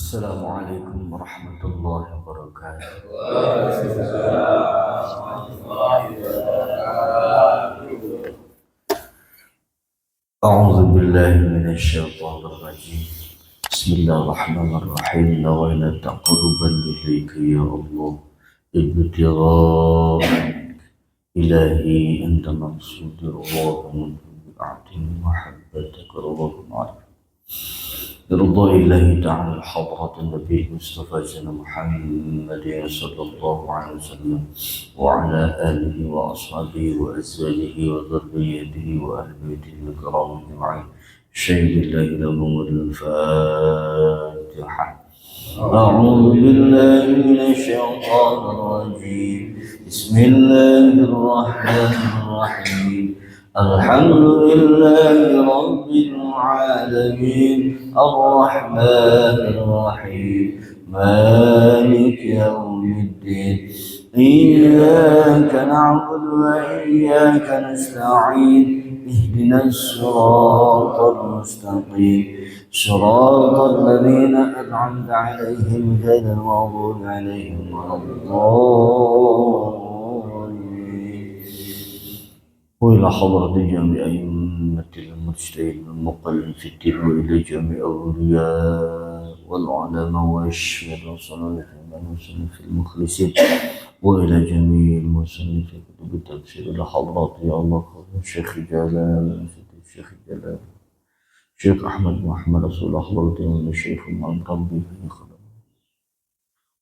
Assalamualaikum warahmatullahi wabarakatuh. A'udzu billahi minasyaitonir rajim. Bismillahirrahmanirrahim. Nawaitu taqarruban ilaika ya Allah. Ibtigha ilahi anta maqsudur wa a'tini mahabbataka Allahumma برضا الله تعالى حضرة النبي المصطفى سيدنا محمد صلى الله عليه وسلم وعلى آله وأصحابه وأزواجه وذريته وأهل بيته الكرام أجمعين. شهد الله لهم الفاتحة. أعوذ بالله من الشيطان الرجيم. بسم الله الرحمن الرحيم. الحمد لله رب العالمين الرحمن الرحيم مالك يوم الدين إياك نعبد وإياك نستعين اهدنا الصراط المستقيم صراط الذين أنعمت عليهم غير المغضوب عليهم ولا الضالين. وإلى حضرة جميع أئمة المجتهدين المقلد في الدين وإلى جميع الأولياء والعلماء والشهداء صلى وسلم في المخلصين وإلى جميع المسلمين في كتب التفسير. إلى حضرات يا الله الشيخ جلال الشيخ جلال الشيخ أحمد محمد رسول الله حضرته الشيخ محمد ربي في خلق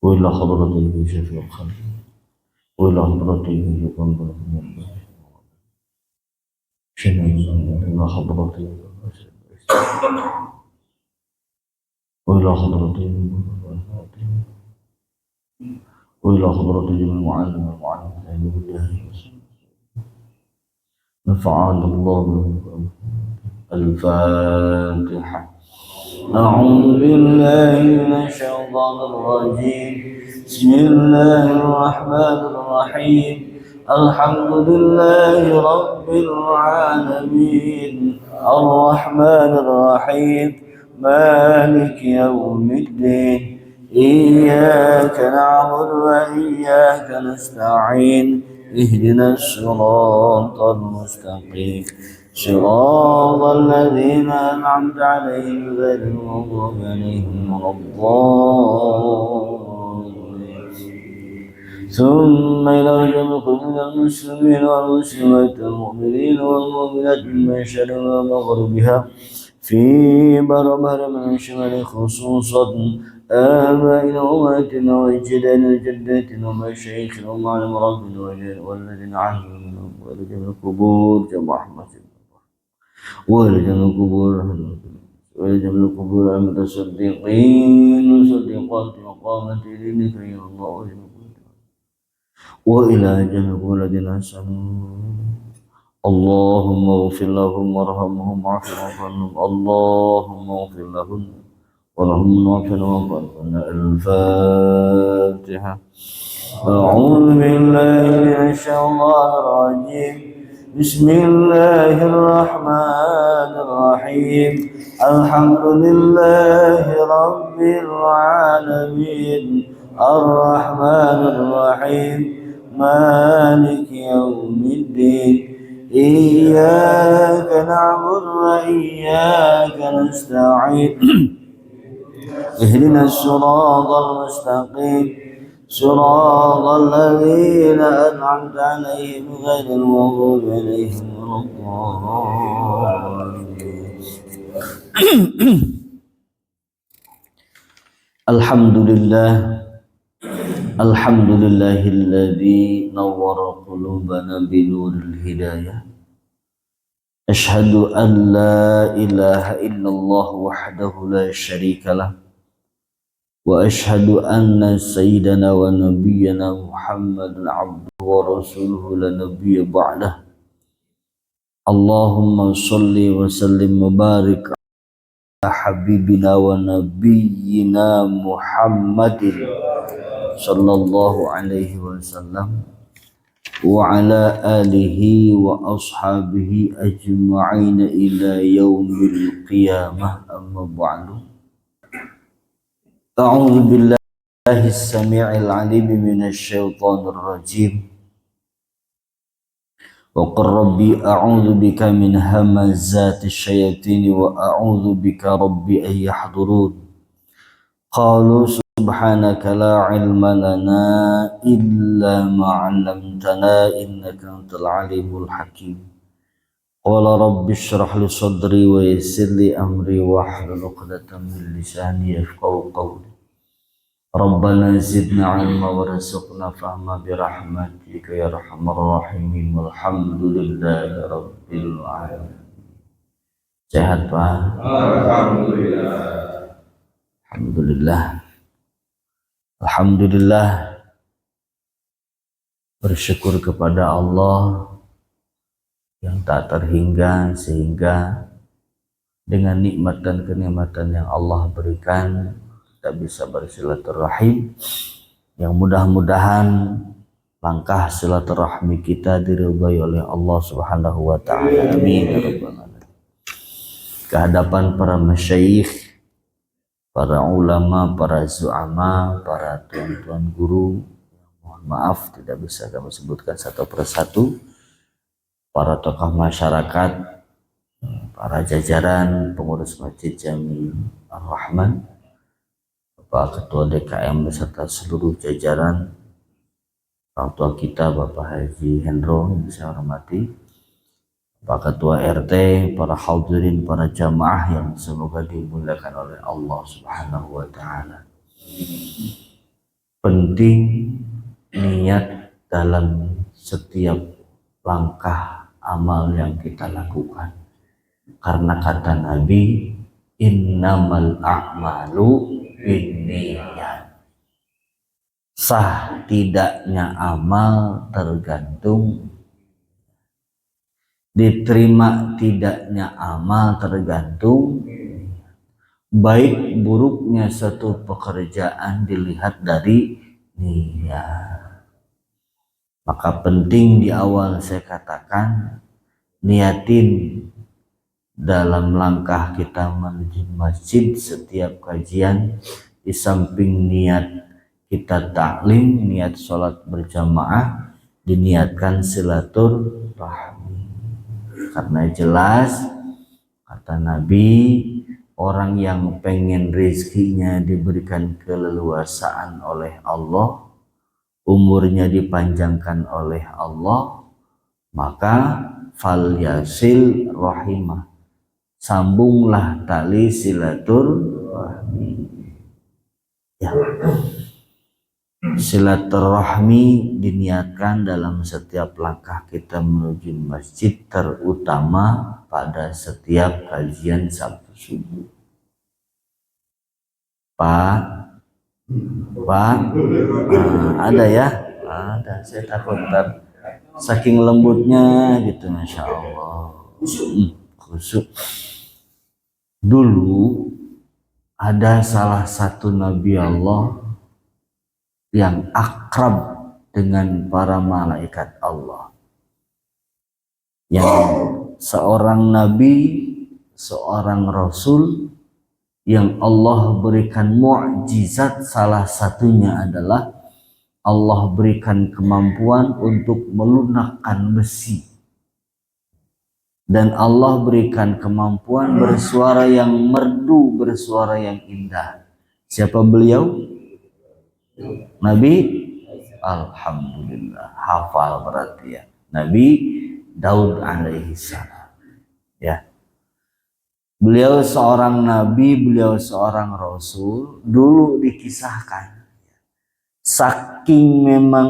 وإلى حضرته شفيع الخلق وإلى حضرته يقبل من الله إلى حضرته وإلى حضرته وإلى حضرته المعلم والمعلم بالله نفعنا الله الفاتحة. أعوذ بالله من الشيطان الرجيم. بسم الله الرحمن الرحيم. الحمد لله رب العالمين الرحمن الرحيم مالك يوم الدين إياك نعبد وإياك نستعين اهدنا الصراط المستقيم صراط الذين أنعمت عليهم غير المغضوب عليهم ولا الضالين. ثم إلى جميعكم من المسلمين والمسلمات المؤمنين والمؤمنات من شرق ومغربها في بربر من شمال خصوصا آبائنا وأمهاتنا وأجدادنا وجداتنا ومشايخنا ومعلم ربنا والذين عنهم منهم وإلى جميع القبور جمع رحمة الله وإلى جميع القبور وإلى جميع القبور المتصدقين وصديقات وقامت دينك يا الله وإلى جميع الذين أحسنوا اللهم اغفر لهم وارحمهم واعف عنهم اللهم اغفر لهم وارحمهم واعف عنهم. الفاتحة. أعوذ بالله من الشيطان الرجيم. بسم الله الرحمن الرحيم. الحمد لله رب العالمين الرحمن الرحيم مالك يوم الدين إياك نعبد وإياك نستعين اهدنا الصراط المستقيم صراط الذين أنعمت عليهم غير المغضوب عليهم ولا الضالين. الحمد لله الحمد لله الذي نور قلوبنا بنور الهداية. أشهد أن لا إله إلا الله وحده لا شريك له وأشهد أن سيدنا ونبينا محمد عبده ورسوله لا نبي بعده. اللهم صل وسلم وبارك على حبيبنا ونبينا محمد صلى الله عليه وسلم وعلى آله وأصحابه أجمعين إلى يوم القيامة. أما بعد. A'udzu billahi as-sami'il 'alim minasyaitonir rajim. Wa qur rabbi a'udzu bika min hamazati syayatin wa a'udzu bika rabbi an yahdurun. Qalu subhanaka la 'ilma lana illa ma 'allamtana innaka antal 'alimul hakim. Qala rabbi shrah li sadri wa yassir li amri wahlul 'uqdatam min lisani yafqahu qawli. Rabbana zidna 'ilma warzuqna fahma birahmatika ya arhamar rahimin. Walhamdulillahi rabbil alamin. Sehat Pak? Alhamdulillah. Alhamdulillah. Alhamdulillah. Bersyukur kepada Allah yang tak terhingga, sehingga dengan nikmat dan kenikmatan yang Allah berikan kita bisa bersilaturahim, yang mudah-mudahan langkah silaturahmi kita diridhai oleh Allah Subhanahu wa taala. Amin ya rabbal alamin. Kehadapan para masyayikh, para ulama, para zu'ama, para tuan-tuan guru, mohon maaf tidak bisa kami sebutkan satu persatu, para tokoh masyarakat, para jajaran pengurus Masjid Jami Ar-Rahman, Bapak Ketua DKM beserta seluruh jajaran, orang tua kita Bapak Haji Hendro yang saya hormati, Bapak Ketua RT, para hadirin, para jamaah yang semoga dimuliakan oleh Allah Subhanahu wa taala. Penting niat dalam setiap langkah amal yang kita lakukan, karena kata Nabi, innamal a'malu binniyat. Sah tidaknya amal tergantung, diterima tidaknya amal tergantung, baik buruknya satu pekerjaan dilihat dari niat. Maka penting di awal saya katakan, niatin dalam langkah kita menuju masjid setiap kajian, di samping niat kita taklim, niat sholat berjamaah, diniatkan silaturahmi. Karena jelas kata Nabi, orang yang pengen rezekinya diberikan keleluasaan oleh Allah, umurnya dipanjangkan oleh Allah, maka falyasil rahimah, sambunglah tali silaturahmi. Ya. Silaturahmi diniatkan dalam setiap langkah kita menuju masjid, terutama pada setiap kajian Sabtu subuh. Pak, ada ya? Ada. Saya takut saking lembutnya gitu, masya Allah. Khusyuk. Dulu ada salah satu Nabi Allah yang akrab dengan para malaikat Allah, yang seorang Nabi, seorang Rasul yang Allah berikan mukjizat. Salah satunya adalah Allah berikan kemampuan untuk melunakkan besi, dan Allah berikan kemampuan bersuara yang merdu, bersuara yang indah. Siapa beliau? Nabi, alhamdulillah, hafal berarti ya. Nabi Daud alaihi salam. Ya. Beliau seorang nabi, beliau seorang rasul. Dulu dikisahkan, saking memang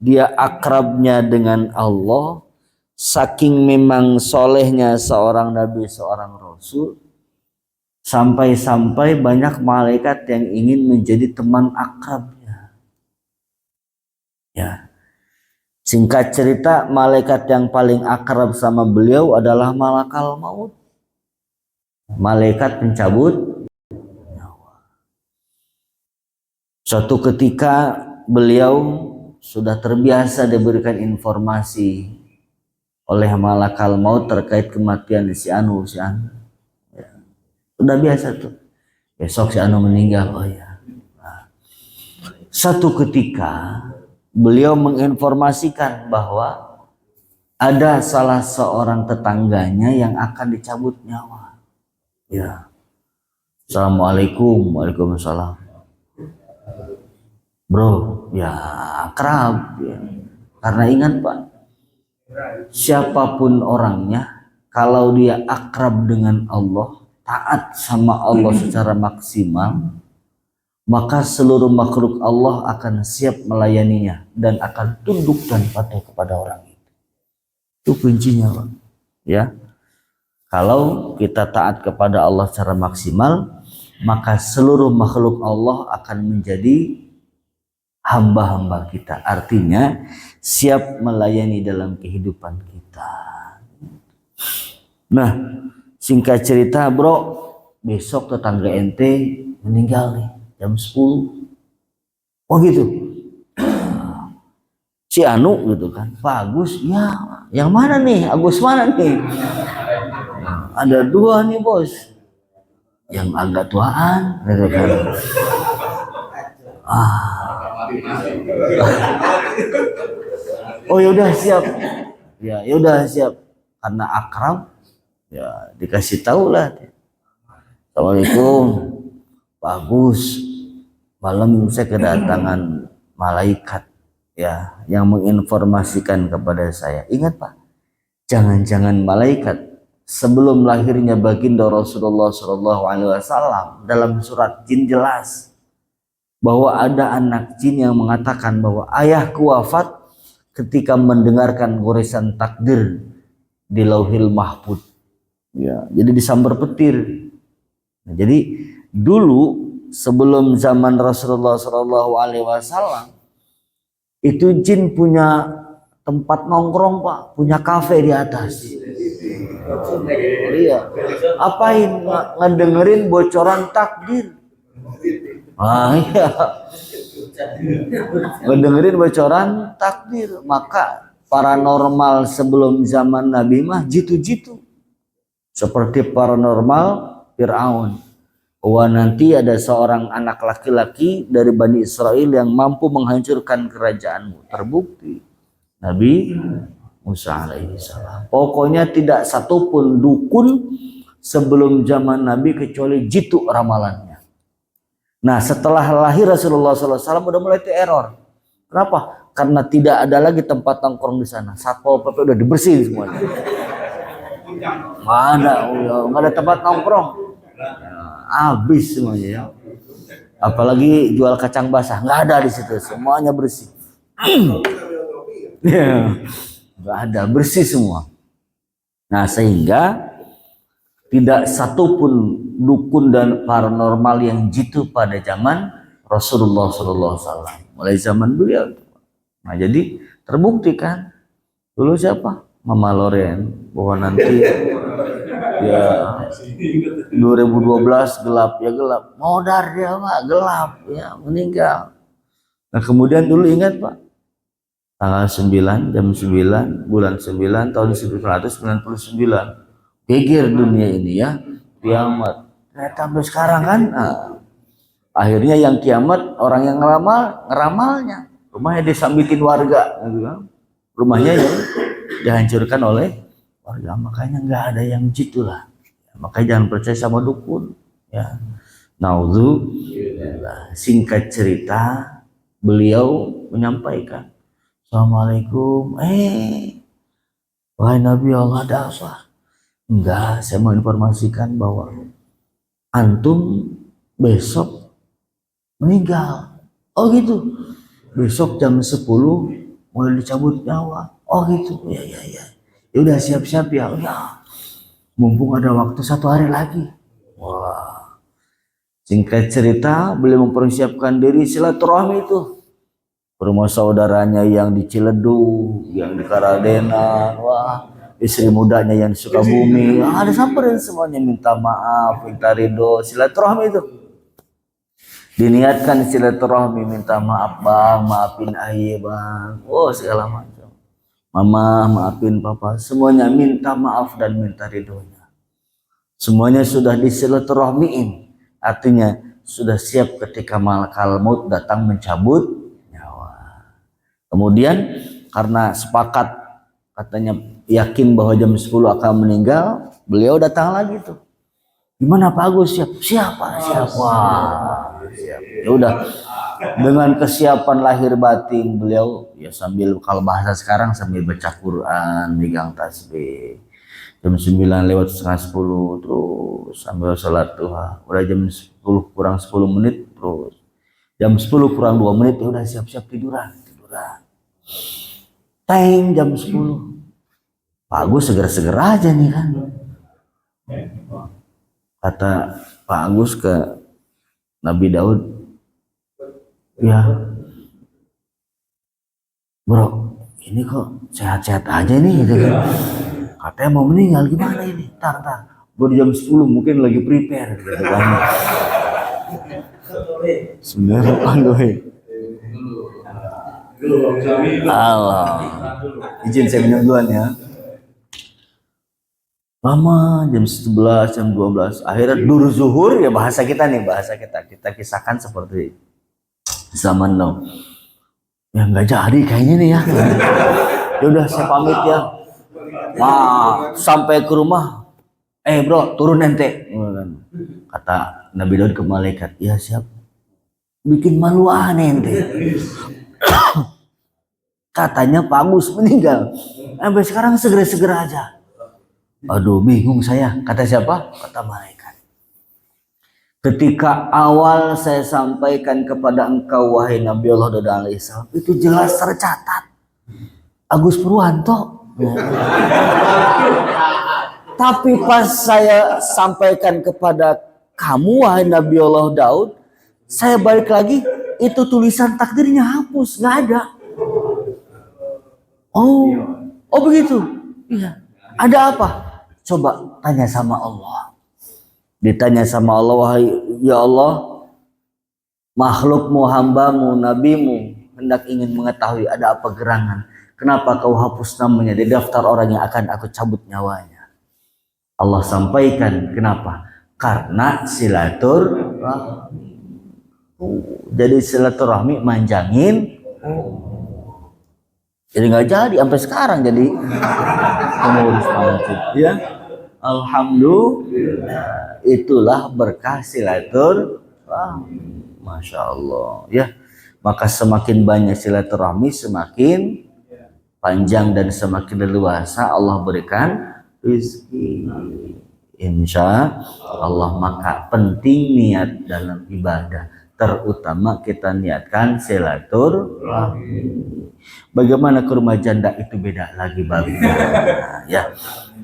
dia akrabnya dengan Allah, saking memang solehnya seorang nabi, seorang rasul, sampai-sampai banyak malaikat yang ingin menjadi teman akrabnya. Ya. Singkat cerita, malaikat yang paling akrab sama beliau adalah malakal maut, malaikat pencabut nyawa. Suatu ketika beliau sudah terbiasa diberikan informasi oleh malakal maut terkait kematian si Anu. Udah biasa tuh. Besok si Anu meninggal, oh ya, Satu ketika beliau menginformasikan bahwa ada salah seorang tetangganya yang akan dicabut nyawa. Ya. Assalamualaikum. Waalaikumsalam. Bro, ya akrab ya. Karena ingat Pak, siapapun orangnya, kalau dia akrab dengan Allah, taat sama Allah secara maksimal, maka seluruh makhluk Allah akan siap melayaninya dan akan tunduk dan patuh kepada orang itu. Itu kuncinya, Pak. Ya. Kalau kita taat kepada Allah secara maksimal, maka seluruh makhluk Allah akan menjadi hamba-hamba kita. Artinya siap melayani dalam kehidupan kita. Nah, singkat cerita, bro, besok tetangga ente meninggal nih jam 10. Oh gitu. Si Anu gitu kan. Pak Agus, ya yang mana nih? Agus mana nih? Ada dua nih bos. Yang agak tuaan gitu kan. Oh yaudah siap. Ya yaudah siap. Karena akrab, ya dikasih tahu lah. Assalamualaikum, Pak Agus. Malam saya kedatangan malaikat ya yang menginformasikan kepada saya. Ingat Pak, jangan-jangan malaikat sebelum lahirnya baginda Rasulullah SAW dalam surat jin jelas bahwa ada anak jin yang mengatakan bahwa ayahku wafat ketika mendengarkan goresan takdir di Lauhil Mahfud. Ya, jadi disambar petir. Nah, jadi dulu sebelum zaman Rasulullah SAW itu jin punya tempat nongkrong Pak, punya kafe di atas. Iya. Apain ngedengerin bocoran takdir? Iya. Ngedengerin bocoran takdir. Maka paranormal sebelum zaman Nabi mah jitu-jitu. Seperti paranormal Fir'aun. Wah nanti ada seorang anak laki-laki dari Bani Israel yang mampu menghancurkan kerajaanmu. Terbukti Nabi Musa alaihi salam. Pokoknya tidak satupun dukun sebelum zaman Nabi kecuali jitu ramalannya. Nah setelah lahir Rasulullah SAW udah mulai error. Kenapa? Karena tidak ada lagi tempat nongkrong di sana. Satpol PP udah dibersihin semuanya. Mana? Nggak ada tempat nongkrong. Habis semuanya ya. Apalagi jual kacang basah nggak ada di situ. Semuanya bersih. Ya. Nggak ada, bersih semua. Nah sehingga tidak satupun dukun dan paranormal yang jitu pada zaman Rasulullah SAW. Mulai zaman beliau. Nah jadi terbukti kan. Dulu siapa? Mama Loren. Bahwa nanti ya 2012 gelap ya gelap. Modar dia Pak, gelap ya meninggal. Nah kemudian dulu ingat Pak. Tanggal 9 jam 9 bulan 9 tahun 1999 geger dunia ini ya kiamat. Ternyata sampai sekarang kan akhirnya yang kiamat orang yang ngeramalnya rumahnya disambitin warga gitu kan. Rumahnya yang dihancurkan oleh warga. Makanya nggak ada yang jitu lah ya, makanya jangan percaya sama dukun ya. Naudzubillah. Singkat cerita beliau menyampaikan Assalamualaikum. Wahai Nabi Allah, ada apa? Enggak, saya mau informasikan bahwa antum besok meninggal. Oh gitu. Besok jam 10 mulai dicabut nyawa. Oh gitu. Ya. Ya udah siap-siap ya. Ya. Mumpung ada waktu 1 hari lagi. Wah. Singkat cerita, beliau mempersiapkan diri silaturahmi itu. Rumah saudaranya yang di Ciledug, yang di Karadena, wah, istri mudanya yang di Sukabumi, ada samperin semuanya minta maaf, minta ridho, silaturahmi itu. Diniatkan silaturahmi, minta maaf bang, maafin ayah bang, oh segala macam. Mama maafin papa, semuanya minta maaf dan minta ridhonya. Semuanya sudah disilaturahmiin, artinya sudah siap ketika malakal maut datang mencabut nyawa. Kemudian karena sepakat katanya yakin bahwa jam 10 akan meninggal, beliau datang lagi tuh. Gimana Pak Agus? Siap? Siapa? Siap. Ya udah, dengan kesiapan lahir batin beliau ya sambil, kalau bahasa sekarang, sambil baca Quran, megang tasbih. Jam 9 lewat setengah 10 terus sambil sholat duha. Udah jam 10 kurang 10 menit terus. Jam 10 kurang 2 menit ya udah siap-siap tiduran. Teng jam 10. Pak Agus segera-segera aja nih kan. Kata Pak Agus ke Nabi Daud, ya bro, ini kok sehat-sehat aja nih gitu kan. Katanya mau meninggal, gimana ini? Tar. Baru jam 10 mungkin lagi prepare gitu kan. Sebenarnya Pak gue. Allah. Izin saya minum duluan ya. Lama jam 11, jam 12. Akhirnya dur zuhur ya, bahasa kita nih, kita kisahkan seperti zaman now. Ya nggak jadi kayaknya nih ya. Ya udah saya pamit ya. Nah, sampai ke rumah, bro turun ente. Kata Nabi Daud ke malaikat, ya siap. Bikin maluan ente. Katanya Pak Agus meninggal. Sampai sekarang segera-segera aja. Aduh bingung saya. Kata siapa? Kata malaikat. Ketika awal saya sampaikan kepada engkau wahai Nabi Allah Daud alaihissalam, itu jelas tercatat Agus Purwanto. Tapi pas saya sampaikan kepada kamu wahai Nabi Allah Daud, saya balik lagi, itu tulisan takdirnya hapus, nggak ada. Oh begitu. Iya. Ada apa? Coba tanya sama Allah. Ditanya sama Allah, wahai ya Allah, makhlukmu, hambamu, nabimu hendak ingin mengetahui ada apa gerangan. Kenapa kau hapus namanya di daftar orang yang akan aku cabut nyawanya? Allah sampaikan kenapa? Karena silaturahmi. Jadi silaturahmi manjangin. Jadi nggak jadi sampai sekarang jadi pengurus masjid. Ya, alhamdulillah, itulah berkah silaturahmi. Masya Allah. Ya, maka semakin banyak silaturahmi, semakin panjang dan semakin leluasa Allah berikan rezeki. Insya Allah. Maka penting niat dalam ibadah, terutama kita niatkan silaturahmi. Bagaimana ke rumah janda itu beda lagi babnya. Ya,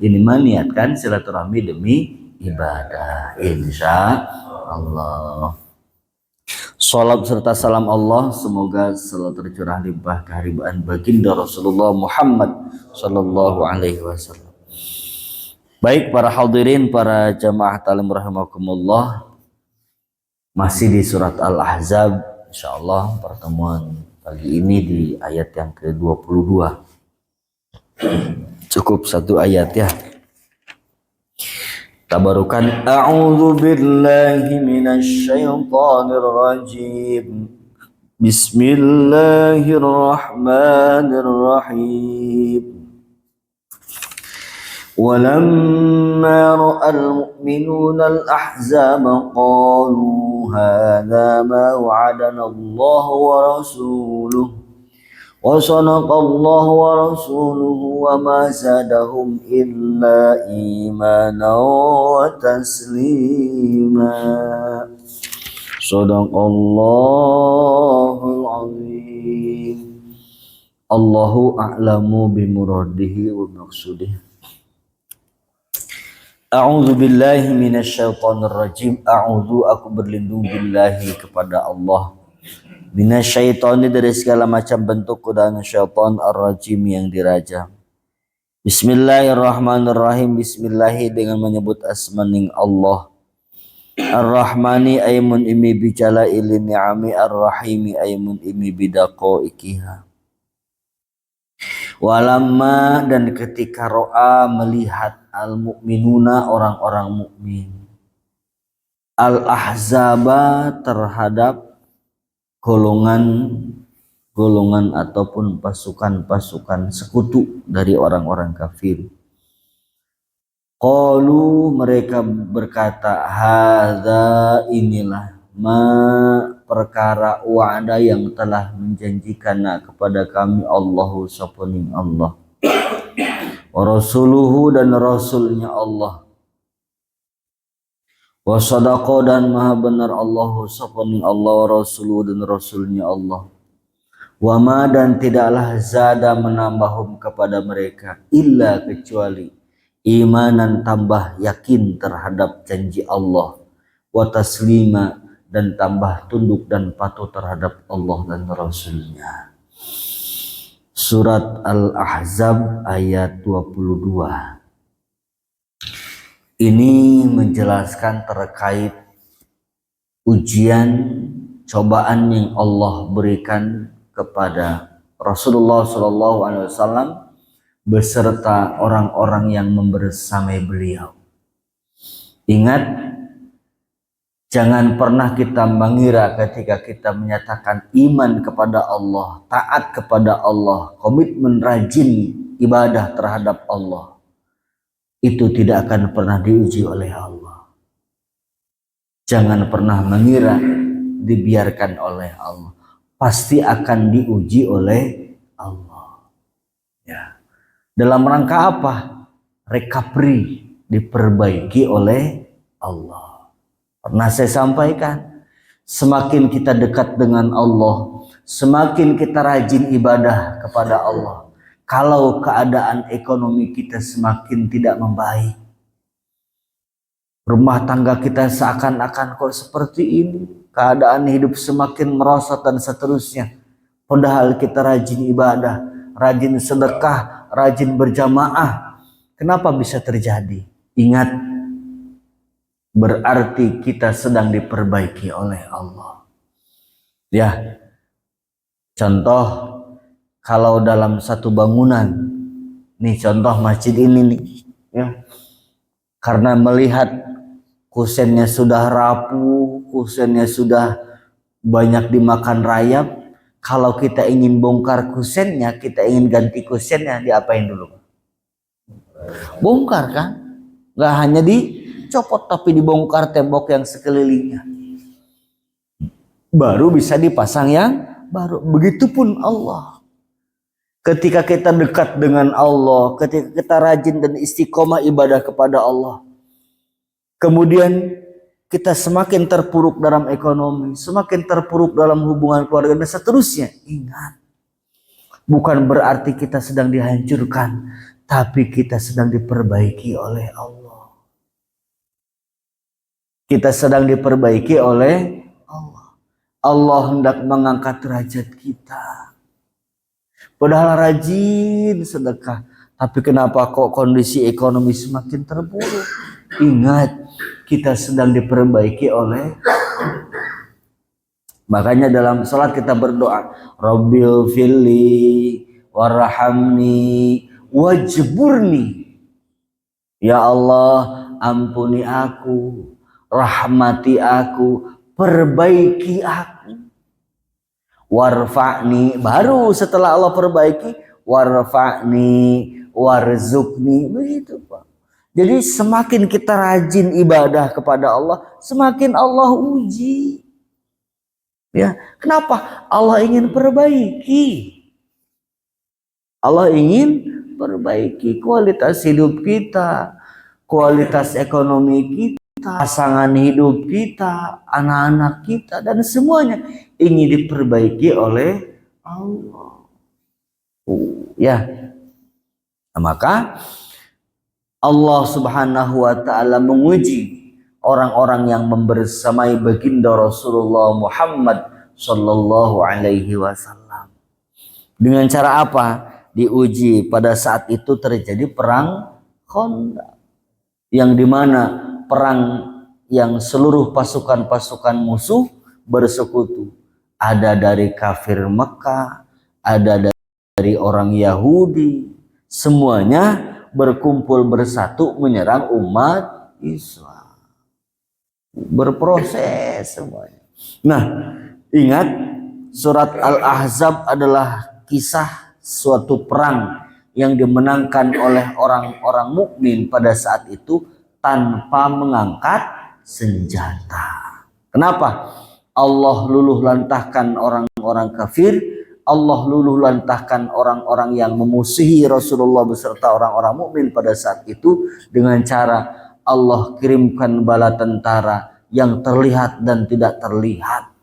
ini niatkan silaturahmi demi ibadah. Insya Allah. Salam serta salam Allah semoga selalu tercurah limpah keharibaan baginda Rasulullah Muhammad sallallahu alaihi wasallam. Baik para hadirin, para jamaah talim rahimakumullah, masih di surat Al-Ahzab, insyaallah pertemuan pagi ini di ayat yang ke-22. Cukup satu ayat ya. Tabarukan a'udzu billahi minasy syaithanir rajim. Bismillahirrahmanirrahim. Walamma ra'al mu'minuna al-ahzaba qalu hadza ma wa'adana Allah wa rasuluhu wa sadaqa Allah wa rasuluhu wa ma zadahum illa imanan wa taslima. Sadaqallahul azim. Allahu a'lamu bimuradihi wa maqsudihi. A'udzu billahi minasyaitonir rajim. A'udzu, aku berlindung billahi kepada Allah, minasyaitoni, dari segala macam bentuk godaan syaitan, ar-rajim yang dirajam. Bismillahirrahmanirrahim. Bismillahi dengan menyebut asmaning Allah. Ar-Rahmani aymun imi bijala ili ni'ami, ar-Rahimi aymun imi bidaqo ikiha. Walamma, dan ketika ro'a melihat, al-mu'minuna orang-orang mukmin, al-ahzaba terhadap golongan ataupun pasukan-pasukan sekutu dari orang-orang kafir. Qalu mereka berkata, hadza inilah ma perkara wa'ada yang telah menjanjikan kepada kami Allahu sapuning Allah wa rasuluhu dan rasulnya Allah wa sadaqa dan maha benar Allahu sapuning Allah wa rasuluhu dan rasulnya Allah wa ma dan tidaklah zada menambahum kepada mereka illa kecuali imanan tambah yakin terhadap janji Allah wa taslima dan tambah tunduk dan patuh terhadap Allah dan Rasulnya. Surat Al-Ahzab ayat 22. Ini menjelaskan terkait ujian cobaan yang Allah berikan kepada Rasulullah SAW beserta orang-orang yang membersamai beliau. Ingat, jangan pernah kita mengira ketika kita menyatakan iman kepada Allah, taat kepada Allah, komitmen rajin ibadah terhadap Allah, itu tidak akan pernah diuji oleh Allah. Jangan pernah mengira dibiarkan oleh Allah, pasti akan diuji oleh Allah. Ya. Dalam rangka apa? Recovery, diperbaiki oleh Allah. Pernah saya sampaikan, semakin kita dekat dengan Allah, semakin kita rajin ibadah kepada Allah. Kalau keadaan ekonomi kita semakin tidak membaik, rumah tangga kita seakan-akan kok seperti ini, keadaan hidup semakin merosot dan seterusnya. Padahal kita rajin ibadah, rajin sedekah, rajin berjamaah. Kenapa bisa terjadi? Ingat, berarti kita sedang diperbaiki oleh Allah. Ya, contoh kalau dalam satu bangunan, nih contoh masjid ini nih, ya, karena melihat kusennya sudah rapuh, kusennya sudah banyak dimakan rayap. Kalau kita ingin bongkar kusennya, kita ingin ganti kusennya, diapain dulu? Bongkar kan? Gak hanya dicopot, tapi dibongkar tembok yang sekelilingnya. Baru bisa dipasang yang baru. Begitupun Allah. Ketika kita dekat dengan Allah, ketika kita rajin dan istiqomah ibadah kepada Allah, kemudian kita semakin terpuruk dalam ekonomi, semakin terpuruk dalam hubungan keluarga dan seterusnya. Ingat, bukan berarti kita sedang dihancurkan, tapi kita sedang diperbaiki oleh Allah. Kita sedang diperbaiki oleh Allah. Allah hendak mengangkat derajat kita. Padahal rajin sedekah, tapi kenapa kok kondisi ekonomi semakin terpuruk? Ingat, kita sedang diperbaiki oleh. Makanya dalam salat kita berdoa, Rabbil fili warhamni wajburni. Ya Allah, ampuni aku, rahmati aku, perbaiki aku. Warfa'ni, baru setelah Allah perbaiki, warfa'ni, warzukni, begitu Pak. Jadi semakin kita rajin ibadah kepada Allah, semakin Allah uji. Ya, kenapa? Allah ingin perbaiki. Allah ingin perbaiki kualitas hidup kita, kualitas ekonomi kita, pasangan hidup kita, anak-anak kita, dan semuanya ingin diperbaiki oleh Allah. Ya, maka Allah Subhanahu wa ta'ala menguji orang-orang yang membersamai baginda Rasulullah Muhammad sallallahu alaihi wasallam. Dengan cara apa? Diuji. Pada saat itu terjadi perang Khandaq, yang dimana perang yang seluruh pasukan-pasukan musuh bersekutu. Ada dari kafir Mekah, ada dari orang Yahudi, semuanya berkumpul bersatu menyerang umat Islam. berproses semuanya. Nah, ingat surat Al-Ahzab adalah kisah suatu perang yang dimenangkan oleh orang-orang mukmin pada saat itu tanpa mengangkat senjata. Kenapa? Allah luluh lantahkan orang-orang kafir, Allah luluh lantahkan orang-orang yang memusuhi Rasulullah beserta orang-orang mukmin pada saat itu dengan cara Allah kirimkan bala tentara yang terlihat dan tidak terlihat.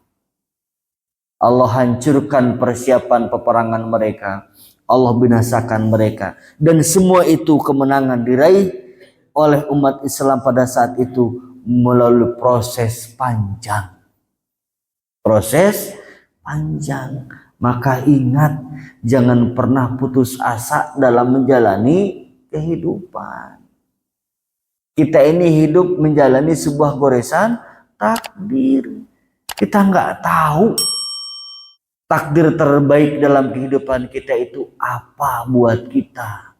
Allah hancurkan persiapan peperangan mereka. Allah binasakan mereka. Dan semua itu kemenangan diraih oleh umat Islam pada saat itu melalui proses panjang. Proses panjang. Maka ingat, jangan pernah putus asa dalam menjalani kehidupan. Kita ini hidup menjalani sebuah goresan takdir. Kita nggak tahu takdir terbaik dalam kehidupan kita itu apa buat kita.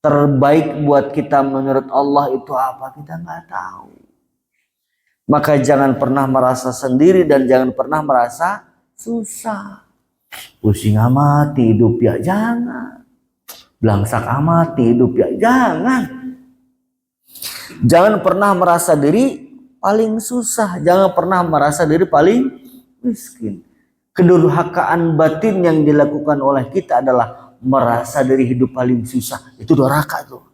Terbaik buat kita menurut Allah itu apa, kita nggak tahu. Maka jangan pernah merasa sendiri dan jangan pernah merasa susah. Pusing amat hidup ya jangan. Belangsak amat hidup ya jangan. Jangan pernah merasa diri paling susah. Jangan pernah merasa diri paling miskin. Kedurhakaan batin yang dilakukan oleh kita adalah merasa diri hidup paling susah. Itu durhaka tuh.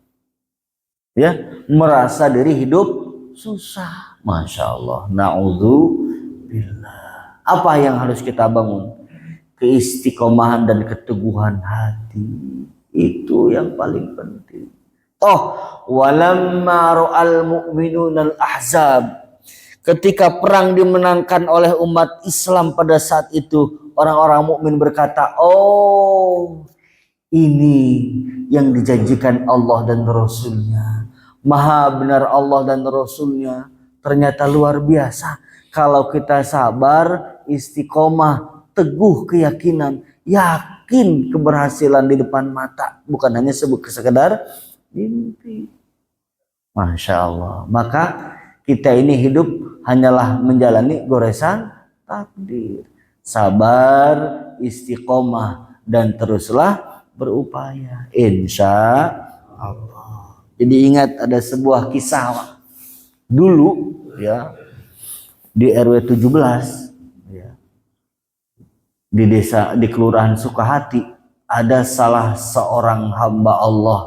Ya, merasa diri hidup susah. Masya Allah. Na'udzubillah. Apa yang harus kita bangun? Keistiqomahan dan keteguhan hati. Itu yang paling penting. Walamma ra'al mu'minunal ahzab, ketika perang dimenangkan oleh umat Islam pada saat itu, orang-orang mukmin berkata, oh ini yang dijanjikan Allah dan Rasulnya. Maha benar Allah dan Rasulnya. Ternyata luar biasa. Kalau kita sabar, istiqomah, teguh keyakinan, yakin keberhasilan di depan mata, bukan hanya sekedar mimpi. Masya Allah. Maka kita ini hidup hanyalah menjalani goresan takdir. Sabar, istiqomah, dan teruslah berupaya. Insya Allah. Jadi ingat ada sebuah kisah dulu ya di RW 17 ya, di desa di Kelurahan Sukahati ada salah seorang hamba Allah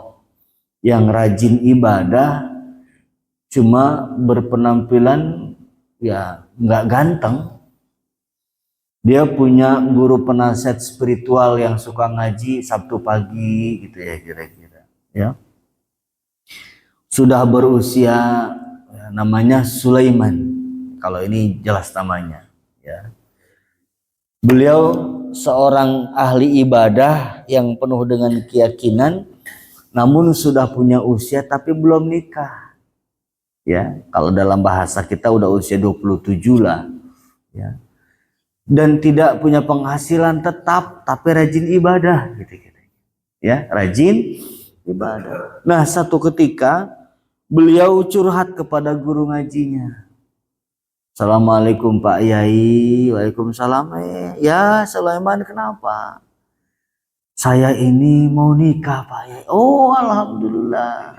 yang rajin ibadah, cuma berpenampilan ya nggak ganteng. Dia punya guru penasihat spiritual yang suka ngaji Sabtu pagi gitu ya kira-kira. Ya. Sudah berusia ya, namanya Sulaiman. Kalau ini jelas namanya. Ya. Beliau seorang ahli ibadah yang penuh dengan keyakinan. Namun sudah punya usia tapi belum nikah. Ya, kalau dalam bahasa kita udah usia 27 lah. Ya. Dan tidak punya penghasilan tetap tapi rajin ibadah gitu-gitu. Ya, rajin ibadah. Nah, satu ketika beliau curhat kepada guru ngajinya. Assalamualaikum Pak Yai. Waalaikumsalam. Ya, Sulaiman kenapa? Saya ini mau nikah Pak Yai. Oh alhamdulillah.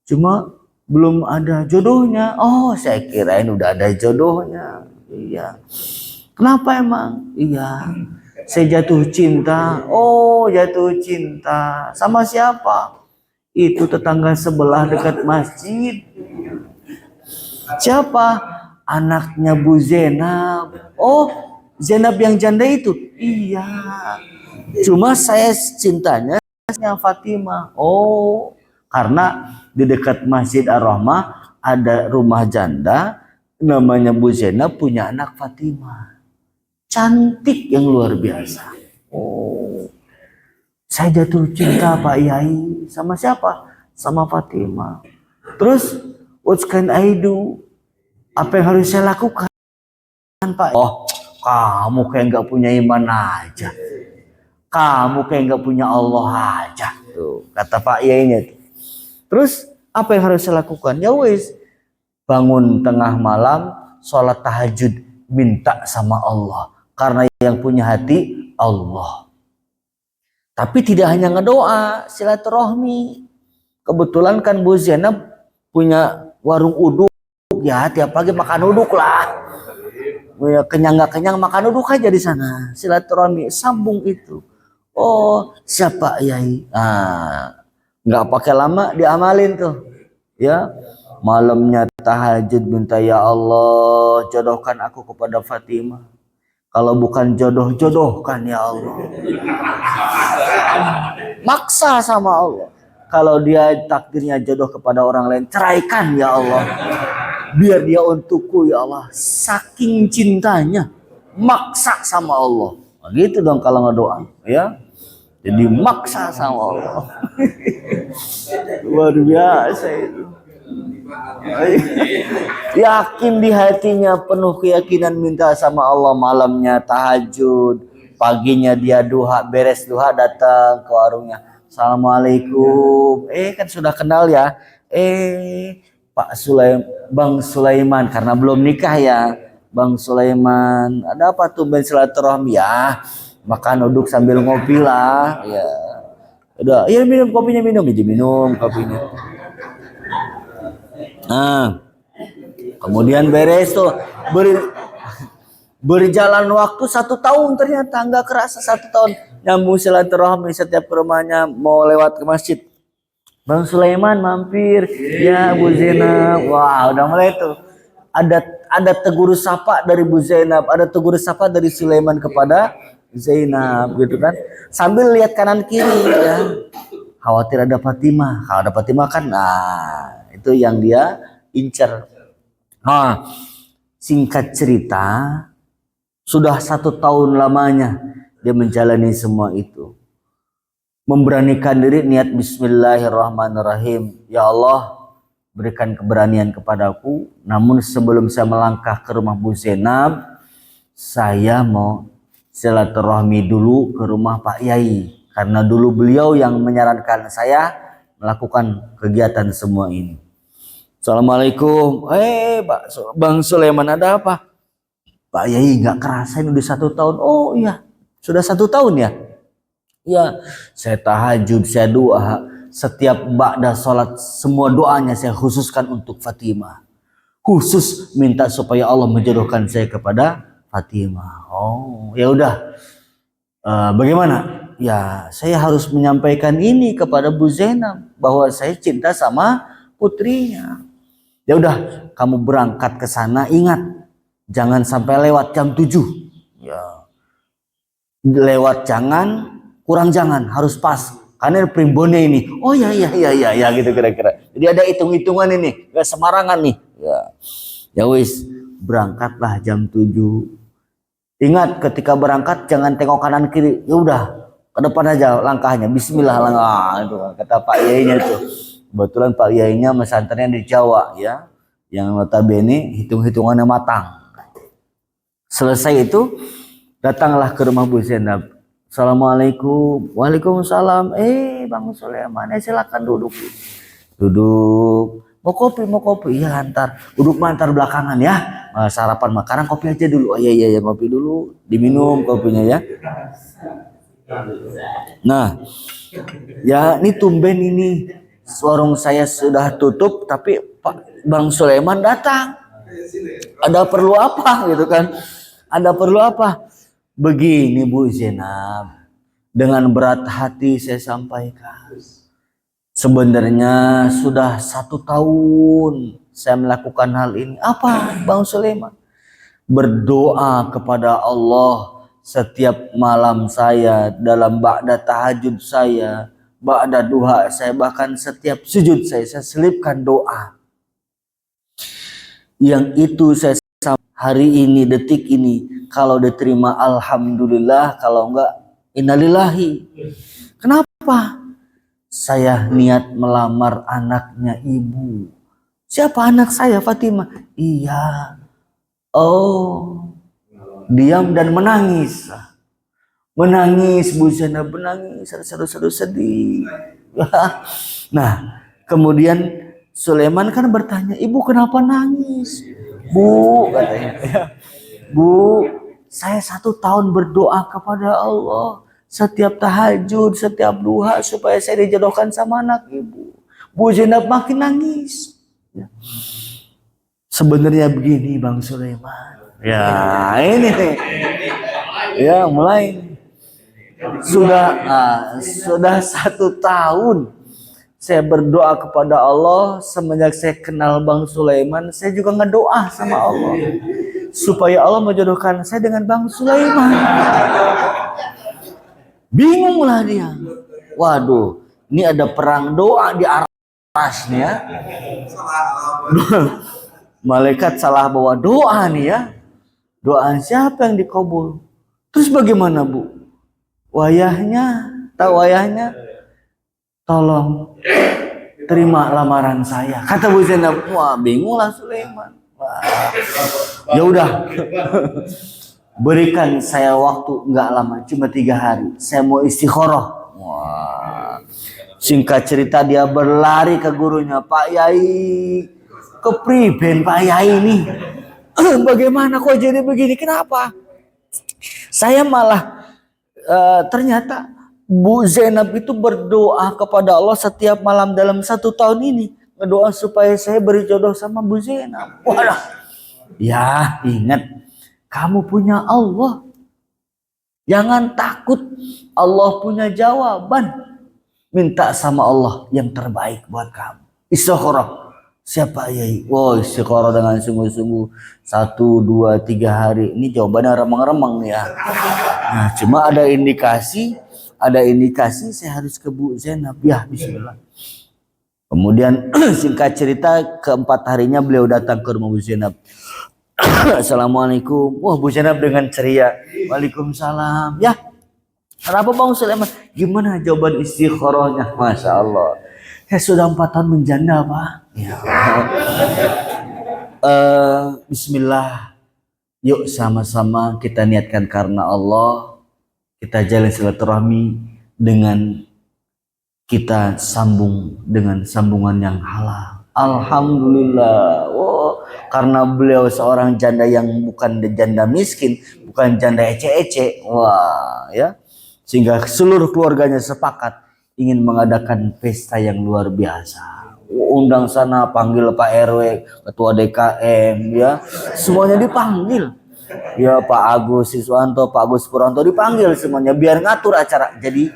Cuma belum ada jodohnya. Oh saya kirain udah ada jodohnya. Iya. Kenapa emang? Iya. Saya jatuh cinta. Oh jatuh cinta. Sama siapa? Itu tetangga sebelah dekat masjid. Siapa? Anaknya Bu Zainab. Oh Zainab yang janda itu? Iya. Cuma saya cintanya Fatimah. Oh, karena di dekat Masjid Ar-Rahmah ada rumah janda namanya Bu Zainab punya anak Fatimah. Cantik yang luar biasa. Oh, saya jatuh cinta Pak Yai. Sama siapa? Sama Fatimah. Terus, what can I do? Apa yang harus saya lakukan Pak? Oh, kamu kayak nggak punya iman aja. Kamu kayak nggak punya Allah aja. Tuh, kata Pak Yainya. Terus apa yang harus saya lakukan? Ya wis, bangun tengah malam, sholat tahajud, minta sama Allah. Karena yang punya hati Allah. Tapi tidak hanya ngedoa, silaturahmi. Kebetulan kan Bu Zainab punya warung uduk, ya tiap pagi makan uduk lah. Kenyang gak kenyang makan uduk aja di sana. Silaturahmi, sambung itu. Oh, siapa Yai? Nggak pakai lama diamalin tuh, ya. Malamnya tahajud minta, ya Allah jodohkan aku kepada Fatimah. Kalau bukan jodoh, jodohkan ya Allah. Maksa sama Allah. Kalau dia takdirnya jodoh kepada orang lain, ceraikan ya Allah. Biar dia untukku ya Allah. Saking cintanya, maksa sama Allah. Nah, gitu dong kalau ngedoa, ya. Jadi maksa sama Allah. Luar biasa itu. Yakin di hatinya, penuh keyakinan, minta sama Allah. Malamnya tahajud, paginya dia duha, beres duha datang ke warungnya. Assalamualaikum. Kan sudah kenal ya. Pak Bang Sulaiman, karena belum nikah ya. Bang Sulaiman, ada apa tuh ben silaturahmi ya? Makan duduk sambil ngopi lah, ya. Udah, ya minum kopinya, minum kopinya. Nah, kemudian beres tuh, berjalan waktu 1 tahun, ternyata nggak kerasa 1 tahun nyambung silaturahmi. Setiap ke rumahnya, mau lewat ke masjid, Bang Sulaiman mampir, ya Bu Zainab. Wah, udah mulai tuh. Ada tegur sapa dari Bu Zainab, ada tegur sapa dari Sulaiman kepada Zainab, gitu kan. Sambil lihat kanan kiri, ya. Khawatir ada Fatimah. Kalau ada Fatimah kan, itu yang dia incer. Nah, singkat cerita, sudah 1 tahun lamanya dia menjalani semua itu. Memberanikan diri, niat bismillahirrahmanirrahim. Ya Allah, berikan keberanian kepadaku. Namun sebelum saya melangkah ke rumah Bu Zainab, saya mau silaturahmi dulu ke rumah Pak Yai. Karena dulu beliau yang menyarankan saya melakukan kegiatan semua ini. Assalamualaikum. Bang Sulaiman, ada apa? Pak Yai, nggak kerasa ini udah 1 tahun. Oh iya, sudah 1 tahun ya? Ya, saya tahajud, saya doa. Setiap ba'da sholat, semua doanya saya khususkan untuk Fatimah. Khusus minta supaya Allah menjodohkan saya kepada Fatimah. Oh, ya udah. Bagaimana? Ya, saya harus menyampaikan ini kepada Bu Zainab bahwa saya cinta sama putrinya. Ya udah, kamu berangkat ke sana, ingat jangan sampai lewat jam 7. Ya. Lewat jangan, kurang jangan, harus pas. Karena primbonnya ini. Oh ya gitu kira-kira. Jadi ada hitung-hitungan ini, gak semarangan nih. Ya wis, berangkatlah jam 7. Ingat ketika berangkat jangan tengok kanan kiri. Ya udah, ke depan aja langkahnya. Bismillah langkah. Itu kata Pak Yainya itu. Kebetulan Pak Yainya pesantrennya di Jawa ya. Yang notabene hitung-hitungannya matang. Selesai itu, datanglah ke rumah Bu Zainab. Assalamualaikum. Waalaikumsalam. Bang Sulaiman, silakan duduk. Duduk. Mau kopi. Ya, antar. Duduk antar belakangan ya. Sarapan makanan, kopi aja dulu. Oh iya, kopi dulu. Diminum kopinya ya. Nah, ya ini tumben ini. Warung saya sudah tutup, tapi Pak Bang Sulaiman datang. Ada perlu apa gitu kan? Ada perlu apa? Begini Bu Zainab, dengan berat hati saya sampaikan. Sebenarnya sudah 1 tahun saya melakukan hal ini. Apa Bang Sulaiman? Berdoa kepada Allah setiap malam saya, dalam ba'da tahajud saya, ba'da duha saya, bahkan setiap sujud saya selipkan doa. Yang itu saya hari ini, detik ini, kalau diterima alhamdulillah, kalau enggak innalillahi. Kenapa? Saya niat melamar anaknya ibu. Siapa anak saya? Fatimah. Iya. Oh, diam dan menangis. Menangis, Bu Zainab menangis, sedih. Nah, kemudian Sulaiman kan bertanya, ibu kenapa nangis? Bu, katanya, Bu, saya 1 tahun berdoa kepada Allah. Setiap tahajud, setiap duha supaya saya dijodohkan sama anak ibu. Bu Zainab makin nangis. Ya. Sebenarnya begini Bang Sulaiman. Ya ini nih. Ya mulai. Sudah 1 tahun saya berdoa kepada Allah. Semenjak saya kenal Bang Sulaiman, saya juga ngedoa sama Allah supaya Allah menjodohkan saya dengan Bang Sulaiman. Bingunglah dia. Waduh, ini ada perang doa di atas nih ya. Malaikat salah bawa doa nih ya. Doa siapa yang dikabul? Terus bagaimana Bu? Wayahnya, tahu wayahnya? Tolong terima lamaran saya. Kata Bu Zainab, wah bingunglah Sulaiman. Ya udah, berikan saya waktu nggak lama, cuma 3 hari. Saya mau istikharah. Wah, singkat cerita dia berlari ke gurunya, Pak Yai, kepriben Pak Yai nih. Bagaimana kok jadi begini? Kenapa? Saya malah ternyata Bu Zainab itu berdoa kepada Allah setiap malam dalam 1 tahun ini. Berdoa supaya saya beri jodoh sama Bu Zainab. Wadah. Ya ingat, kamu punya Allah. Jangan takut, Allah punya jawaban. Minta sama Allah yang terbaik buat kamu. Istikharah. Siapa Yai? Wow, istikharah dengan sungguh-sungguh 1, 2, 3 hari. Ini jawabannya remang-remang ya. Nah, cuma ada indikasi saya harus ke Bu Zainab. Ya, bismillah. Kemudian singkat cerita, keempat harinya beliau datang ke rumah Bu Zainab. Assalamualaikum. Wah, Bu Zainab dengan ceria. Waalaikumsalam. Ya, kenapa Bang Sulaiman? Gimana jawaban istikharahnya? Masya Allah. Saya sudah 4 tahun menjanda, Pak. Ya. Bismillah. Yuk sama-sama kita niatkan karena Allah. Kita jalin silaturahmi dengan kita sambung dengan sambungan yang halal. Alhamdulillah. Oh, karena beliau seorang janda yang bukan janda miskin, bukan janda ece-ece. Wah, ya. Sehingga seluruh keluarganya sepakat ingin mengadakan pesta yang luar biasa. Undang sana, panggil Pak RW, Ketua DKM, ya. Semuanya dipanggil. Ya, Pak Agus Siswanto, Pak Agus Purwanto dipanggil semuanya biar ngatur acara. Jadi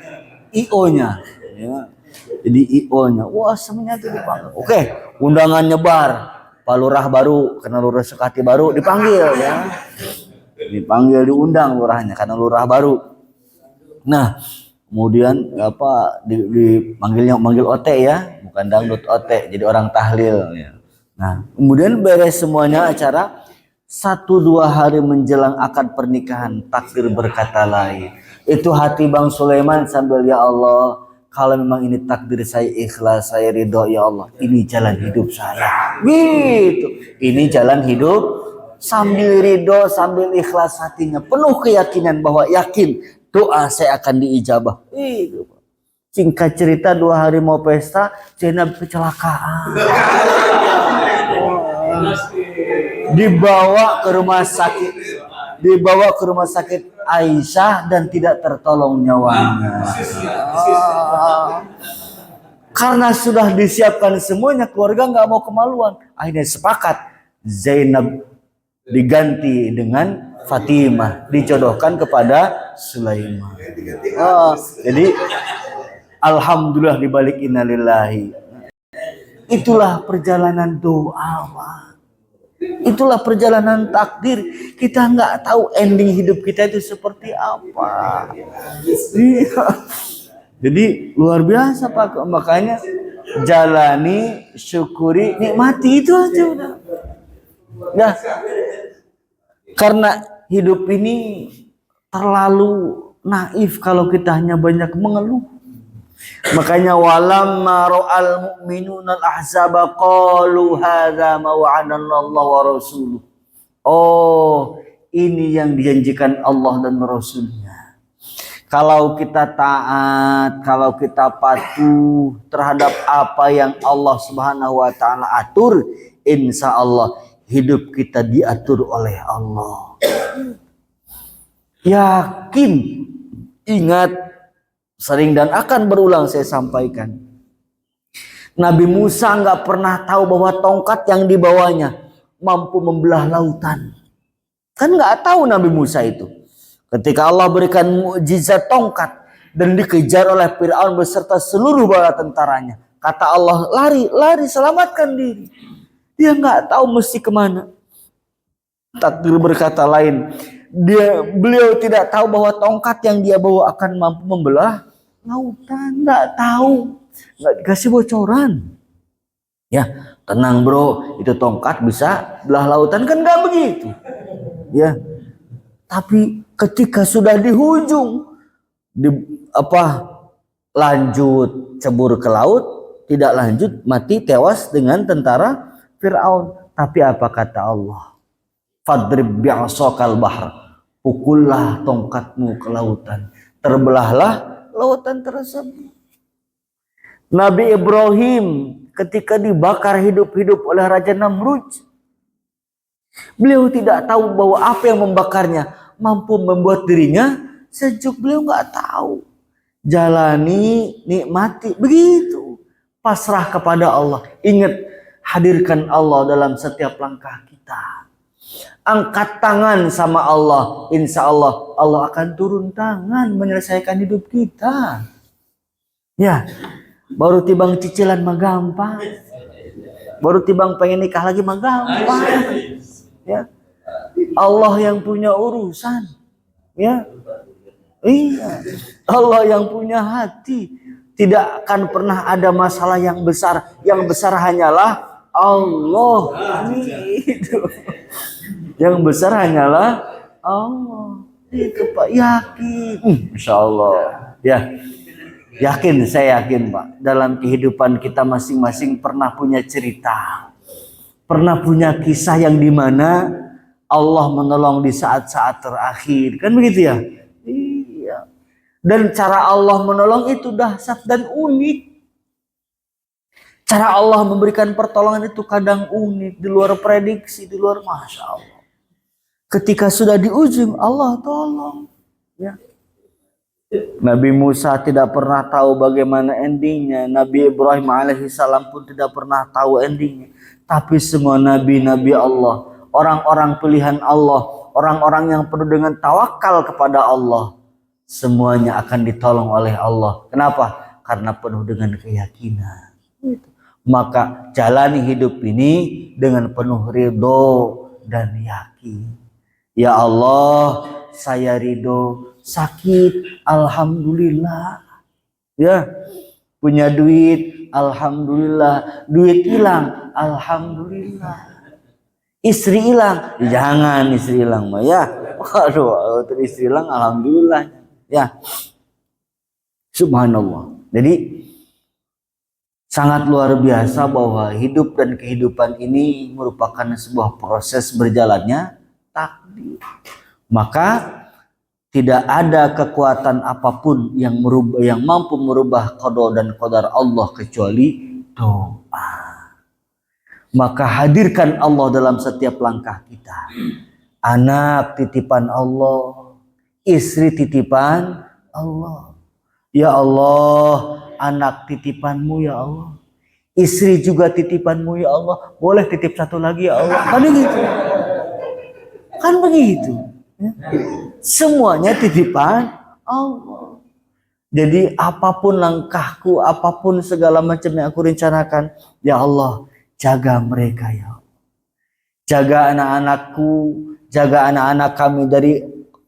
IO-nya, ya. Jadi IO-nya. Wah, semuanya itu dipanggil. Oke, undangan nyebar. Pak Lurah baru, karena Lurah Sekati baru dipanggil ya. Dipanggil, diundang lurahnya karena lurah baru. Nah, kemudian manggil OT ya, bukan dangdut OT, jadi orang tahlil ya. Nah, kemudian beres semuanya acara. 1-2 hari menjelang akad pernikahan, takdir berkata lain. Itu hati Bang Sulaiman sambil, ya Allah, kalau memang ini takdir saya, ikhlas, saya ridho, ya Allah, ini jalan hidup saya. Gitu. Ini jalan hidup, sambil ridho, sambil ikhlas hatinya, penuh keyakinan bahwa yakin doa saya akan diijabah. Gitu. Singkat cerita 2 hari mau pesta, Zainab kecelakaan. Dibawa ke rumah sakit Aisyah dan tidak tertolong nyawanya. Karena sudah disiapkan semuanya, keluarga nggak mau kemaluan. Akhirnya sepakat Zainab diganti dengan Fatimah, dijodohkan kepada Sulaiman. Jadi alhamdulillah dibalik innalillahi. Itulah perjalanan doa, Pak. Itulah perjalanan takdir. Kita nggak tahu ending hidup kita itu seperti apa. Jadi luar biasa Pak. Makanya jalani, syukuri, nikmati, itu aja udah. Ya. Karena hidup ini terlalu naif kalau kita hanya banyak mengeluh. Makanya walamma ra'al mu'minuna al-ahzaba qalu hadza ma wa'adallahu wa rasuluh. Oh, ini yang dijanjikan Allah dan Rasulnya. Kalau kita taat, kalau kita patuh terhadap apa yang Allah Subhanahu wa taala atur, insya Allah hidup kita diatur oleh Allah. Yakin, ingat, sering dan akan berulang saya sampaikan. Nabi Musa nggak pernah tahu bahwa tongkat yang dibawanya mampu membelah lautan. Kan nggak tahu Nabi Musa itu. Ketika Allah berikan mukjizat tongkat dan dikejar oleh Fir'aun beserta seluruh bala tentaranya, kata Allah, lari, selamatkan diri. Dia nggak tahu mesti kemana. Takdir berkata lain, beliau tidak tahu bahwa tongkat yang dia bawa akan mampu membelah lautan. Nggak tahu, nggak dikasih bocoran. Ya, tenang bro, itu tongkat bisa belah lautan, kan nggak begitu. Ya, tapi ketika sudah di hujung, lanjut cebur ke laut, tidak lanjut, mati tewas dengan tentara Fir'aun. Tapi apa kata Allah? Fadrib bi'asokal bahr, pukullah tongkatmu ke lautan, terbelahlah lautan tersebut. Nabi Ibrahim ketika dibakar hidup-hidup oleh Raja Namrud, beliau tidak tahu bahwa apa yang membakarnya mampu membuat dirinya sejuk. Beliau nggak tahu. Jalani, nikmati, begitu. Pasrah kepada Allah. Ingat, hadirkan Allah dalam setiap langkah kita. Angkat tangan sama Allah. Insya Allah, Allah akan turun tangan menyelesaikan hidup kita. Ya, baru tibang cicilan mah gampang. Baru tibang pengen nikah lagi mah gampang. Ya, Allah yang punya urusan, ya, iya, Allah yang punya hati. Tidak akan pernah ada masalah yang besar. Yang besar hanyalah Allah. Itu. Yang besar hanyalah Allah. Itu Pak, yakin. Insya Allah. Ya, yakin, saya yakin Pak. Dalam kehidupan kita masing-masing pernah punya cerita. Pernah punya kisah yang dimana Allah menolong di saat-saat terakhir. Kan begitu ya? Iya. Dan cara Allah menolong itu dahsyat dan unik. Cara Allah memberikan pertolongan itu kadang unik. Di luar prediksi, di luar Masya Allah. Ketika sudah di ujung, Allah tolong. Ya. Nabi Musa tidak pernah tahu bagaimana endingnya. Nabi Ibrahim alaihissalam pun tidak pernah tahu endingnya. Tapi semua nabi-nabi Allah, orang-orang pilihan Allah, orang-orang yang penuh dengan tawakal kepada Allah, semuanya akan ditolong oleh Allah. Kenapa? Karena penuh dengan keyakinan. Maka jalani hidup ini dengan penuh ridho dan yakin. Ya Allah, saya ridho. Sakit, alhamdulillah. Ya, punya duit, alhamdulillah. Duit hilang, alhamdulillah. Istri hilang, jangan istri hilang mah ya. Waduh, istri hilang, alhamdulillah. Ya, subhanallah. Jadi sangat luar biasa bahwa hidup dan kehidupan ini merupakan sebuah proses berjalannya takdir. Maka tidak ada kekuatan apapun yang mampu merubah qada dan qadar Allah kecuali doa. Maka hadirkan Allah dalam setiap langkah kita. Anak titipan Allah, istri titipan Allah. Ya Allah, anak titipanmu ya Allah. Istri juga titipanmu ya Allah. Boleh titip satu lagi ya Allah. Kan begitu. Kan begitu. Ya. Semuanya titipan Allah. Jadi apapun langkahku, apapun segala macam yang aku rencanakan, ya Allah, jaga mereka ya Allah. Jaga anak-anakku, jaga anak-anak kami dari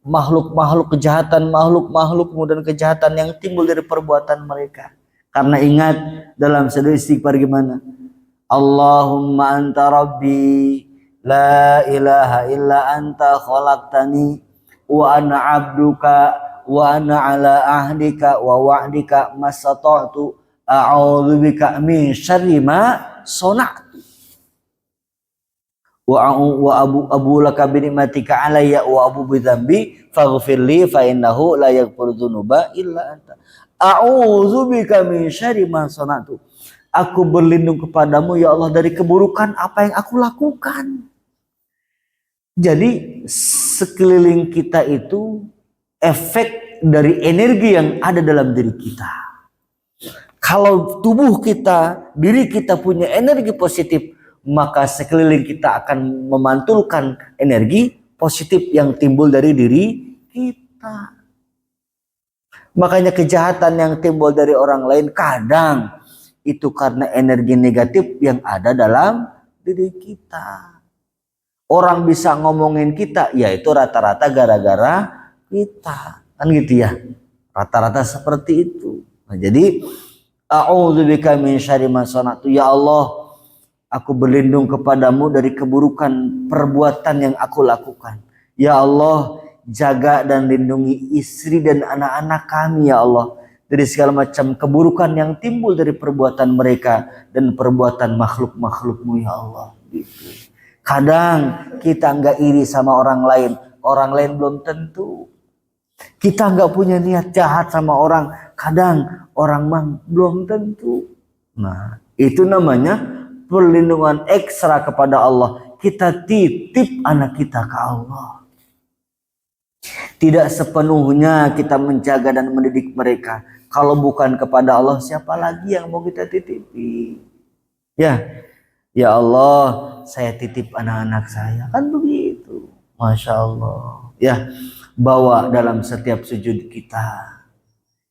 makhluk-makhluk kejahatan, makhluk-makhlukmu dan kejahatan yang timbul dari perbuatan mereka. Karena ingat dalam seduh istighfar gimana? Allahumma anta rabbi, la ilaha illa anta khalaqtani wa ana abduka wa ana ala ahdika wa wa'dika masata'tu a'udzubika min syarri ma sona'tu abu laka bi ni'matika alayya wa abu bi dzambi faghfirli fa innahu la yaghfiru dzunuba illa anta. A'udzubika min syarri ma sana'tu. Aku berlindung kepadamu ya Allah dari keburukan apa yang aku lakukan. Jadi sekeliling kita itu efek dari energi yang ada dalam diri kita. Kalau tubuh kita, diri kita punya energi positif, maka sekeliling kita akan memantulkan energi positif yang timbul dari diri kita. Makanya kejahatan yang timbul dari orang lain kadang itu karena energi negatif yang ada dalam diri kita. Orang bisa ngomongin kita, yaitu rata-rata gara-gara kita. Kan gitu ya. Rata-rata seperti itu. Nah, jadi a'udzubika min syarri ma sana'tu. Ya Allah, aku berlindung kepadamu dari keburukan perbuatan yang aku lakukan. Ya Allah, jaga dan lindungi istri dan anak-anak kami ya Allah dari segala macam keburukan yang timbul dari perbuatan mereka dan perbuatan makhluk-makhlukmu ya Allah. Gitu. Kadang kita nggak iri sama orang lain belum tentu. Kita nggak punya niat jahat sama orang, kadang orang belum tentu. Nah, itu namanya perlindungan ekstra kepada Allah. Kita titip anak kita ke Allah. Tidak sepenuhnya kita menjaga dan mendidik mereka. Kalau bukan kepada Allah, siapa lagi yang mau kita titipi? Ya Allah, saya titip anak-anak saya. Kan begitu. Masya Allah. Ya, bawa dalam setiap sujud kita.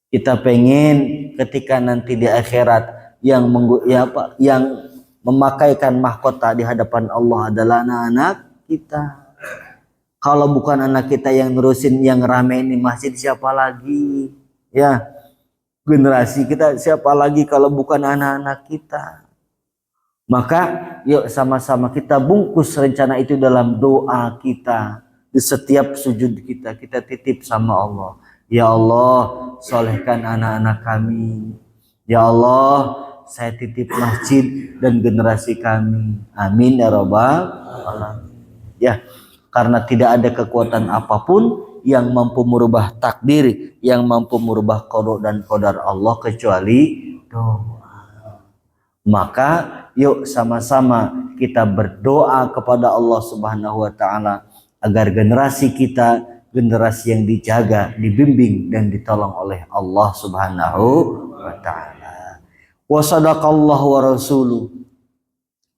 Kita pengen ketika nanti di akhirat yang memakaikan mahkota di hadapan Allah adalah anak-anak kita. Kalau bukan anak kita yang nerusin yang ramein di masjid, siapa lagi? Ya, generasi kita siapa lagi kalau bukan anak-anak kita? Maka yuk sama-sama kita bungkus rencana itu dalam doa kita. Di setiap sujud kita titip sama Allah. Ya Allah, solehkan anak-anak kami. Ya Allah, saya titip masjid dan generasi kami. Amin ya rabbal alamin. Ya, karena tidak ada kekuatan apapun yang mampu merubah takdir, yang mampu merubah qada dan qadar Allah kecuali doa. Maka yuk sama-sama kita berdoa kepada Allah Subhanahu wa taala agar generasi kita generasi yang dijaga, dibimbing dan ditolong oleh Allah Subhanahu wa taala. Wa sadaqallahu wa rasuluh.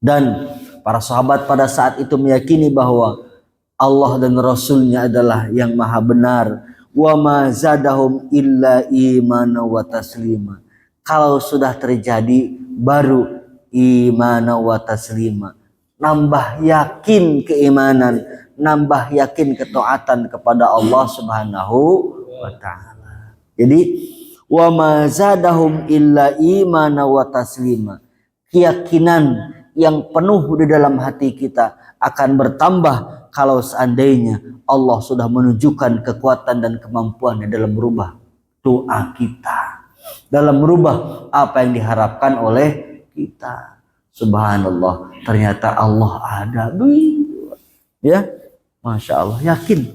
Dan para sahabat pada saat itu meyakini bahwa Allah dan Rasulnya adalah yang maha benar. Wa ma zadahum illa imana wa taslima. Kalau sudah terjadi baru imana wa taslima. Nambah yakin keimanan, nambah yakin ketaatan kepada Allah Subhanahu wa taala. Jadi wa ma zadahum illa imana wa taslima. Keyakinan yang penuh di dalam hati kita akan bertambah kalau seandainya Allah sudah menunjukkan kekuatan dan kemampuannya dalam merubah doa kita, dalam merubah apa yang diharapkan oleh kita. Subhanallah, ternyata Allah ada. Ya, Masya Allah, yakin.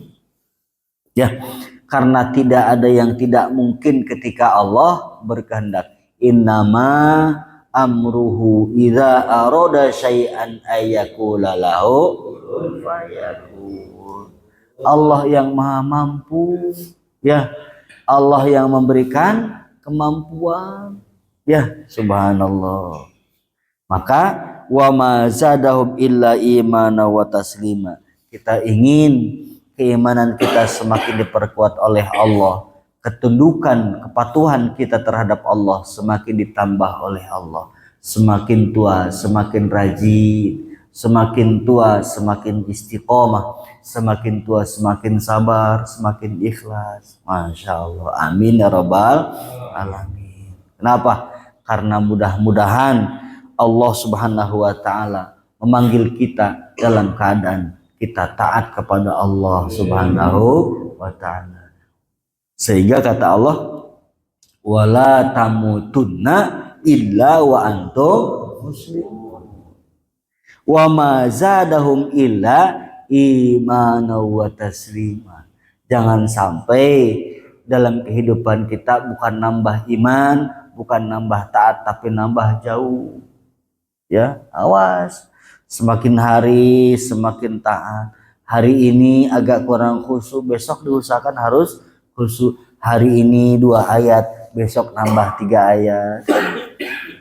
Ya, karena tidak ada yang tidak mungkin ketika Allah berkehendak. Innama amruhu idza arada syai'an ayyakula lahu fayakun. Allah yang maha mampu, ya. Allah yang memberikan kemampuan, ya. Subhanallah. Maka wa ma zadahum illa imana wa taslima. Kita ingin keimanan kita semakin diperkuat oleh Allah, ketundukan, kepatuhan kita terhadap Allah semakin ditambah oleh Allah. Semakin tua semakin rajin, semakin tua semakin istiqomah, semakin tua semakin sabar, semakin ikhlas. Masya Allah, amin ya rabbal alamin. Kenapa? Karena mudah-mudahan Allah Subhanahu wa taala memanggil kita dalam keadaan kita taat kepada Allah Subhanahu wa taala. Sehingga kata Allah, wala tamutunna illa wa antum muslimun. Wa ma zadahum illa imana wa taslima. Jangan sampai dalam kehidupan kita bukan nambah iman, bukan nambah taat, tapi nambah jauh. Ya, awas. Semakin hari semakin taat. Hari ini agak kurang khusyuk, besok diusahakan harus khusyuk. Hari ini 2 ayat, besok nambah 3 ayat.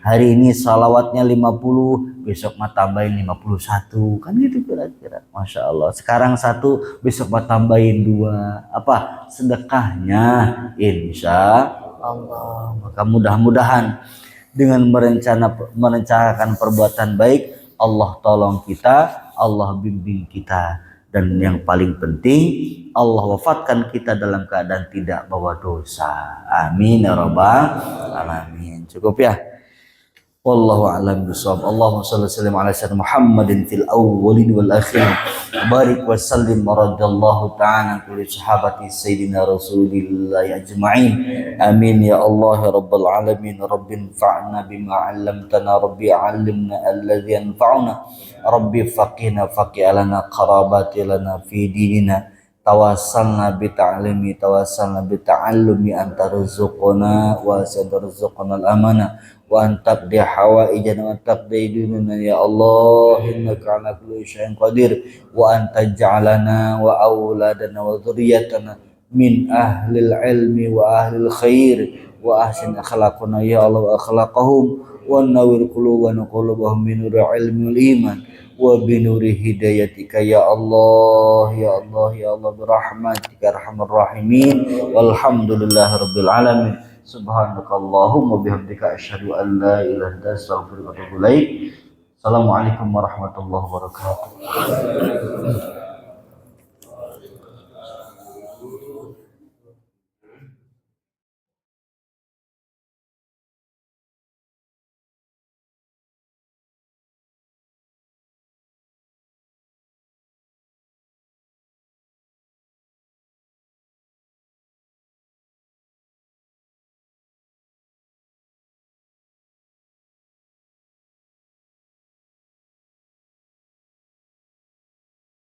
Hari ini salawatnya 50, besok mah tambahin 51. Kan gitu kira-kira. Masya Allah. Sekarang 1, besok mah tambahin 2. Apa? Sedekahnya. Insya Allah. Maka mudah-mudahan dengan merencanakan perbuatan baik, Allah tolong kita, Allah bimbing kita. Dan yang paling penting, Allah wafatkan kita dalam keadaan tidak bawa dosa. Amin ya rabbal alamin. Cukup ya. Wallahu a'lam bishawab. Allahumma shalli wa sallim ala sayyidina Muhammadin fil awwalin wal akhirin. Barik wa sallim radhiyallahu ta'ala kulli sahabati sayyidina Rasulillah ajma'in. Amin ya Allah ya rabbal alamin. Rabbi anfa'na bima 'allamtana, rabbi 'allimna alladhi yanfa'una, rabbi faqihna faqih qarabati lana fi dinina. Tawassalna bi ta'limi, tawassalna bi ta'allumi, anta rizquna wa sadarzuqna al-amana wa antabdi hawaijana wa taqdi dunana ya Allah, innaka ala kulli syai'in qadir. Wa anta ja'alana wa auladana wa dzurriyyatana min ahlil ilmi wa ahlil khair wa ahsin akhlaquna ya Allah wa akhlaqahum wa nawwir qulubahum min nuril ilmi wal iman wa binuri hidayatika ya Allah ya Allah ya Allah birahmatika arhamar rahimin. Walhamdulillahirabbil alamin. Subhanakallahumma bihamdika asyhadu an la ilaha illa anta astaghfiruka wa atubu ilaik. Assalamualaikum warahmatullahi wabarakatuh.